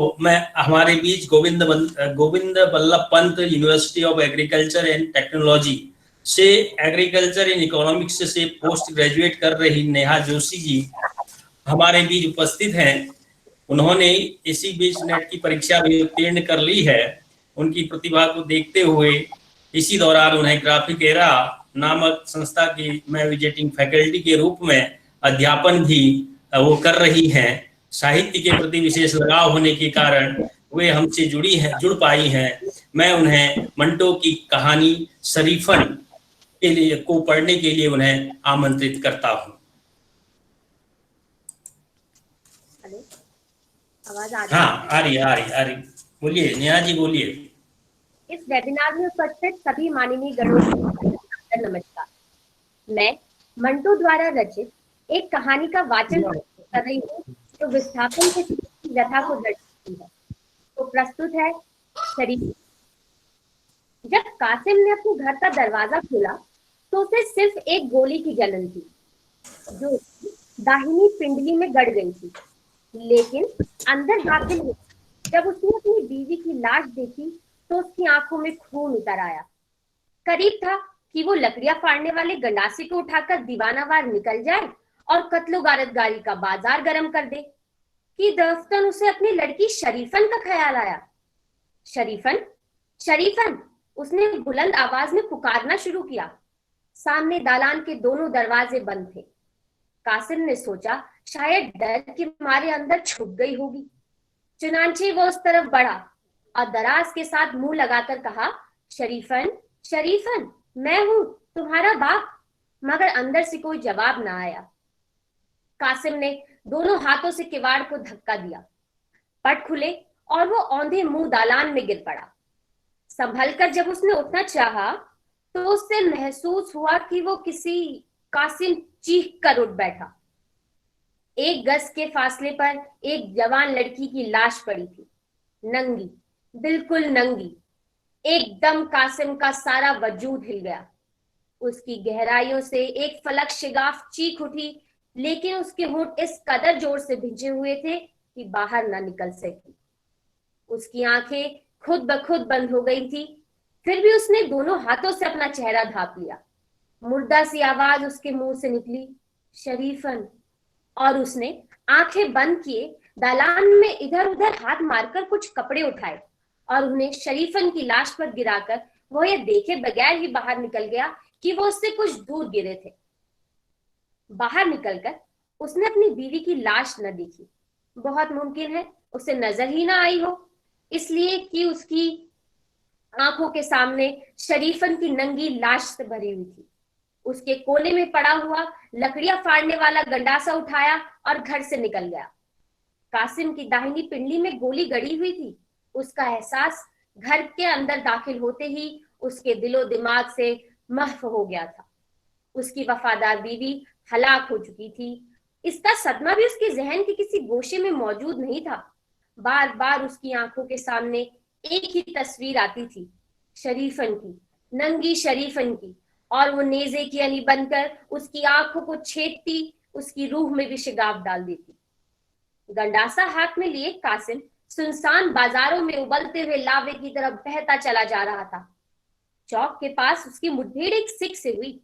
मैं हमारे बीच Govind Ballabh Pant university of agriculture and technology से एग्रीकल्चर एंड इकोनॉमिक्स से पोस्ट ग्रेजुएट कर रही नेहा जोशी जी हमारे बीच उपस्थित हैं। उन्होंने इसी बीच नेट की परीक्षा भी उत्तीर्ण कर ली है। उनकी प्रतिभा को देखते हुए इसी दौरान उन्हें ग्राफिक एरा नामक संस्था की में विजिटिंग फैकल्टी के रूप में अध्यापन भी वो कर रही हैं। साहित्य के प्रति विशेष लगाव होने के कारण वे हमसे जुड़ पाई हैं। मैं उन्हें मंटो की कहानी शरीफन के लिए को पढ़ने के लिए उन्हें आमंत्रित करता हूँ। आवाज आ रही? हाँ, आ रही। बोलिए नेहा जी, बोलिए। इस वेबिनार में उपस्थित सभी माननीय गणों को नमस्कार। मैं मंटो द्वारा रचित एक कहानी का वाचन कर रही हूँ जो विस्थापन के व्यथा को दर्शाती है। तो प्रस्तुत है शरीफ। जब कासिम ने अपने घर का दरवाजा खोला तो उसे सिर्फ एक गोली की जलन थी जो दाहिनी पिंडली में गड़ गई थी, लेकिन अंदर दाखिल हुई जब उसने अपनी बीवी की लाश देखी तो उसकी आंखों में खून उतर आया। करीब था कि वो लकड़ियां फाड़ने वाले गंडासे को उठाकर दीवानावार निकल जाए और कत्लो गारतगारी का बाजार गर्म कर दे कि दफ्तर उसे अपनी लड़की शरीफन का ख्याल आया। शरीफन, शरीफन, उसने बुलंद आवाज में पुकारना शुरू किया। सामने दालान के दोनों दरवाजे बंद थे। कासिम ने सोचा शायद डर के मारे अंदर छुप गई होगी। चुनांचे वो उस तरफ बढ़ा और दराज के साथ मुंह लगाकर कहा, शरीफन, शरीफन, मैं हूं तुम्हारा बाप। मगर अंदर से कोई जवाब ना आया। कासिम ने दोनों हाथों से किवाड़ को धक्का दिया। पट खुले और वो औंधे मुंह दालान में गिर पड़ा। संभलकर जब उसने उठना चाहा तो उससे महसूस हुआ कि वो किसी कासिम चीख कर उठ बैठा। एक गज के फासले पर एक जवान लड़की की लाश पड़ी थी, नंगी, बिल्कुल नंगी। एकदम कासिम का सारा वजूद हिल गया। उसकी गहराइयों से एक फलक शिगाफ चीख उठी, लेकिन उसके होंठ इस कदर जोर से भिंचे हुए थे कि बाहर ना निकल सकी। उसकी आंखें खुद ब खुद बंद हो गई थी। फिर भी उसने दोनों हाथों से अपना चेहरा ढांप लिया। मुर्दा सी आवाज उसके मुंह से निकली, शरीफन। और उसने आंखें बंद किए दालान में इधर उधर हाथ मारकर कुछ कपड़े उठाए और उन्हें शरीफन की लाश पर गिराकर वो ये देखे बगैर ही बाहर निकल गया कि वो उससे कुछ दूर गिरे थे। बाहर निकलकर उसने अपनी बीवी की लाश न देखी। बहुत मुमकिन है उसे नजर ही ना आई हो, इसलिए कि उसकी आंखों के सामने शरीफन की नंगी लाश से भरी हुई थी। उसके कोने में पड़ा हुआ लकड़ियां फाड़ने वाला गंडासा उठाया और घर से निकल गया। कासिम की दाहिनी पिंडली में गोली गड़ी हुई थी। उसका एहसास घर के अंदर दाखिल होते ही उसके दिलो दिमाग से महव हो गया था। उसकी वफादार बीवी हलाक हो चुकी थी। इसका सदमा भी उसके जहन के किसी गोशे में मौजूद नहीं था। बार बार उसकी आंखों के सामने एक ही तस्वीर आती थी, शरीफन की, नंगी शरीफन की, और वो नेजे की अनी बनकर उसकी आंखों को छेदती, उसकी रूह में भी शिगाफ डाल देती। गंडासा हाथ में लिए कासिम सुनसान बाजारों में उबलते हुए लावे की तरफ बहता चला जा रहा था। चौक के पास उसकी मुठभेड़ एक सिख से हुई।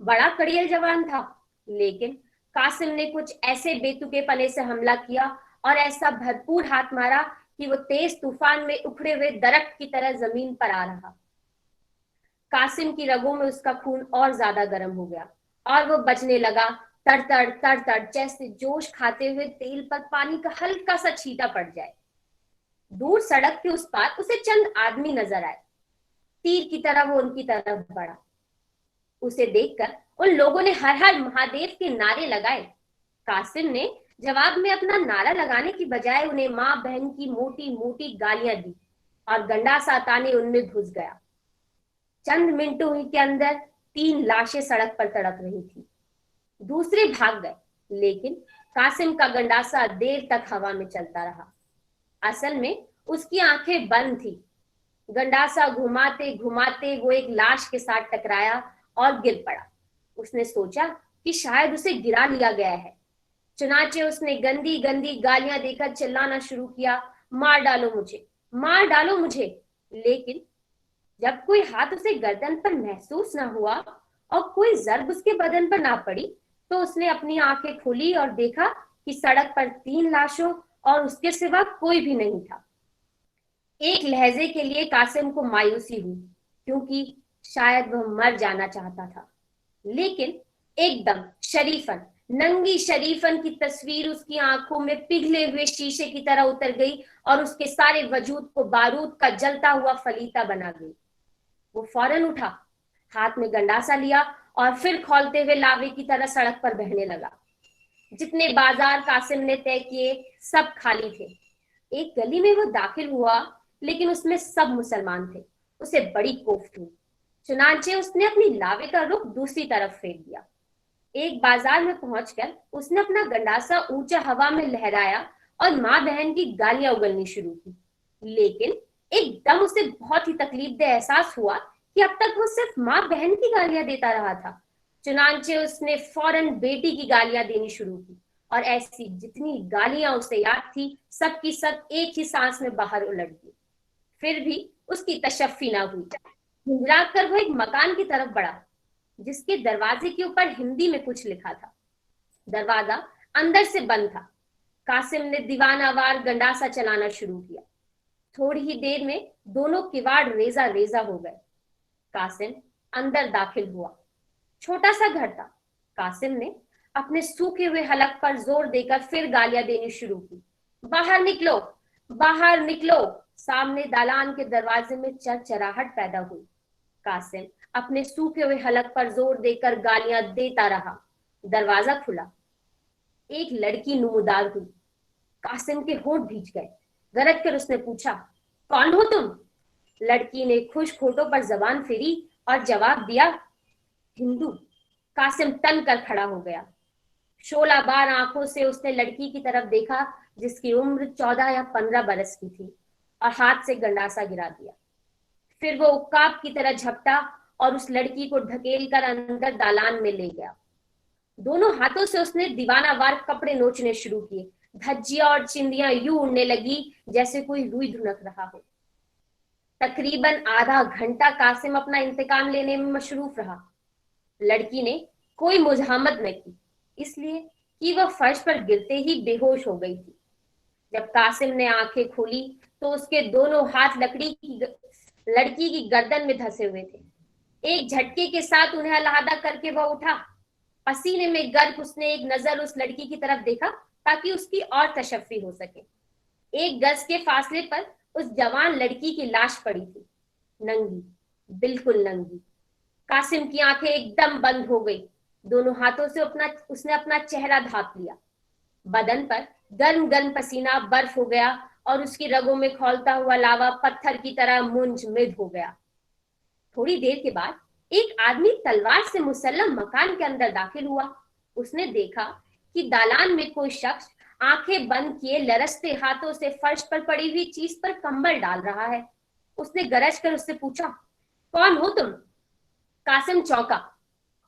बड़ा कड़ियल जवान था, लेकिन कासिम ने कुछ ऐसे बेतुकेपने से हमला किया और ऐसा भरपूर हाथ मारा कि वो तेज तूफान में उखड़े हुए दरख्त की तरह जमीन पर आ रहा। कासिम की रगों में उसका खून और ज्यादा गर्म हो गया और वो बचने लगा, तड़तड़ तड़तड़, जैसे जोश खाते हुए तेल पर पानी का हल्का सा छींटा पड़ जाए। दूर सड़क के उस पार उसे चंद आदमी नजर आए। तीर की तरह वो उनकी तरफ बढ़ा। उसे देखकर उन लोगों ने हर हर महादेव के नारे लगाए। कासिम ने जवाब में अपना नारा लगाने की बजाय उन्हें माँ बहन की मोटी मोटी गालियां दी और गंडासा ताने उनमें घुस गया। चंद मिनटों ही के अंदर 3 लाशें सड़क पर तड़प रही थी। दूसरे भाग गए, लेकिन कासिम का गंडासा देर तक हवा में चलता रहा। असल में उसकी आंखें बंद थी। गंडासा घुमाते घुमाते वो एक लाश के साथ टकराया और गिर पड़ा। उसने सोचा कि शायद उसे गिरा लिया गया है। चुनाचे उसने गंदी गंदी गालियां देकर चिल्लाना शुरू किया मार डालो मुझे, मार डालो मुझे। लेकिन जब कोई हाथ उसे गर्दन पर महसूस ना हुआ और कोई जर्ब उसके बदन पर ना पड़ी, तो उसने अपनी आंखें खोली और देखा कि सड़क पर 3 लाशों और उसके सिवा कोई भी नहीं था। एक लहजे के लिए कासिम को मायूसी हुई, क्योंकि शायद वह मर जाना चाहता था। लेकिन एकदम शरीफन, नंगी शरीफन की तस्वीर उसकी आंखों में पिघले हुए शीशे की तरह उतर गई और उसके सारे वजूद को बारूद का जलता हुआ फलीता बना गई। वो फौरन उठा, हाथ में गंडासा लिया और फिर खौलते हुए लावे की तरह सड़क पर बहने लगा। जितने बाजार कासिम ने तय किए सब खाली थे। एक गली में वो दाखिल हुआ, लेकिन उसमें सब मुसलमान थे। उसे बड़ी कोफ्त हुई, चुनांचे उसने अपनी लावे का रुख दूसरी तरफ फेर दिया। एक बाजार में पहुंचकर उसने अपना गंडासा ऊंचा हवा में लहराया और माँ बहन की गालियां उगलनी शुरू की। लेकिन एकदम उसे बहुत ही तकलीफदेह एहसास हुआ कि अब तक वो सिर्फ माँ बहन की गालियां देता रहा था। चुनांचे उसने फौरन बेटी की गालियां देनी शुरू की और ऐसी जितनी गालियां उसे याद थी सब की सब एक ही सांस में बाहर उलट गई। फिर भी उसकी तशफ़ी ना हुई। मुंगरा कर वो एक मकान की तरफ बढ़ा, जिसके दरवाजे के ऊपर हिंदी में कुछ लिखा था। दरवाजा अंदर से बंद था। कासिम ने दीवानावार गंडासा चलाना शुरू किया। थोड़ी ही देर में दोनों किवाड़ रेजा रेजा हो गए। कासिम अंदर दाखिल हुआ। छोटा सा घर था। कासिम ने अपने सूखे हुए हलक पर जोर देकर फिर गालियां देनी शुरू की। बाहर निकलो, बाहर निकलो। सामने दालान के दरवाजे में चरचराहट पैदा हुई। कासिम अपने सूखे हुए हलक पर जोर देकर गालियां देता रहा। दरवाजा खुला। एक लड़की नुमुदार हुई। कासिम के होंठ भींच गए। गरज कर उसने पूछा, कौन हो तुम? लड़की ने खुश होठों पर जबान फेरी और जवाब दिया, हिंदू। कासिम तन कर खड़ा हो गया। शोला बार आंखों से उसने लड़की की तरफ देखा, जिसकी उम्र 14 या 15 बरस की थी, और हाथ से गंडासा गिरा दिया। फिर वो उक्काब की तरह झपटा और उस लड़की को ढकेल कर अंदर दालान में ले गया। दोनों हाथों से उसने दीवानावार कपड़े नोचने शुरू किए। धज्जियां और चिंदियां यूं उड़ने लगी जैसे कोई रुई धुनक रहा हो। तकरीबन आधा घंटा कासिम अपना इंतकाम लेने में मशरूफ रहा। लड़की ने कोई मुजाहमत न की, इसलिए कि वह फर्श पर गिरते ही बेहोश हो गई थी। जब कासिम ने आंखें खोली तो उसके दोनों हाथ लड़की की गर्दन में धंसे हुए थे। एक झटके के साथ उन्हें अलहदा करके वह उठा। पसीने में गर्क उसने एक नजर उस लड़की की तरफ देखा ताकि उसकी और तशफ़ी हो सके। 1 गज के फासले पर उस जवान लड़की की लाश पड़ी थी, नंगी, बिल्कुल नंगी। कासिम की आंखें एकदम बंद हो गई। दोनों हाथों से उसने अपना चेहरा ढांप लिया। बदन पर गर्म गर्म पसीना बर्फ हो गया और उसकी रगों में खौलता हुआ लावा पत्थर की तरह मुंजमद हो गया। थोड़ी देर के बाद एक आदमी तलवार से मुसल्लम मकान के अंदर दाखिल हुआ। उसने देखा कि दालान में कोई शख्स आंखें बंद किए लरसते हाथों से फर्श पर पड़ी हुई चीज पर कंबल डाल रहा है। उसने गरज कर उससे पूछा, कौन हो तुम? कासिम चौंका।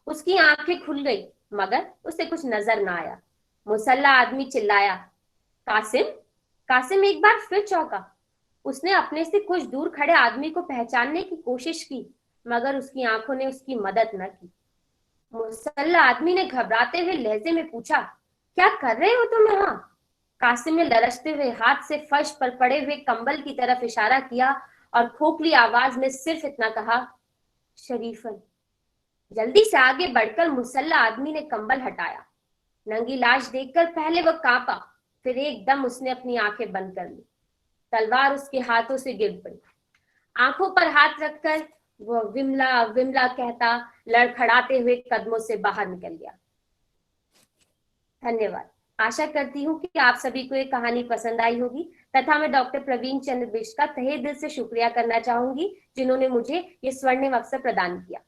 उसकी आंखें खुल गई, मगर उसे कुछ नजर ना आया। मुसल्ला आदमी चिल्लाया, कासिम। कासिम एक बार फिर चौंका। उसने अपने से कुछ दूर खड़े आदमी को पहचानने की कोशिश की, मगर उसकी आंखों ने उसकी मदद न की। मुसल्ला आदमी ने घबराते हुए लहजे में पूछा, क्या कर रहे हो तुम यहाँ? कासिम ने लरसते हुए हाथ से फर्श पर पड़े हुए कंबल की तरफ इशारा किया और खोखली आवाज में सिर्फ इतना कहा, शरीफन। जल्दी से आगे बढ़कर मुसल्ला आदमी ने कंबल हटाया। नंगी लाश देखकर पहले वह कांपा, फिर एकदम उसने अपनी आंखें बंद कर ली। तलवार उसके हाथों से गिर पड़ी। आंखों पर हाथ रखकर वह विमला विमला कहता लड़खड़ाते हुए कदमों से बाहर निकल गया। धन्यवाद। आशा करती हूँ कि आप सभी को ये कहानी पसंद आई होगी तथा मैं डॉक्टर प्रवीण चंद्र बिष्ट का तहे दिल से शुक्रिया करना चाहूंगी, जिन्होंने मुझे ये स्वर्णिम अवसर प्रदान किया।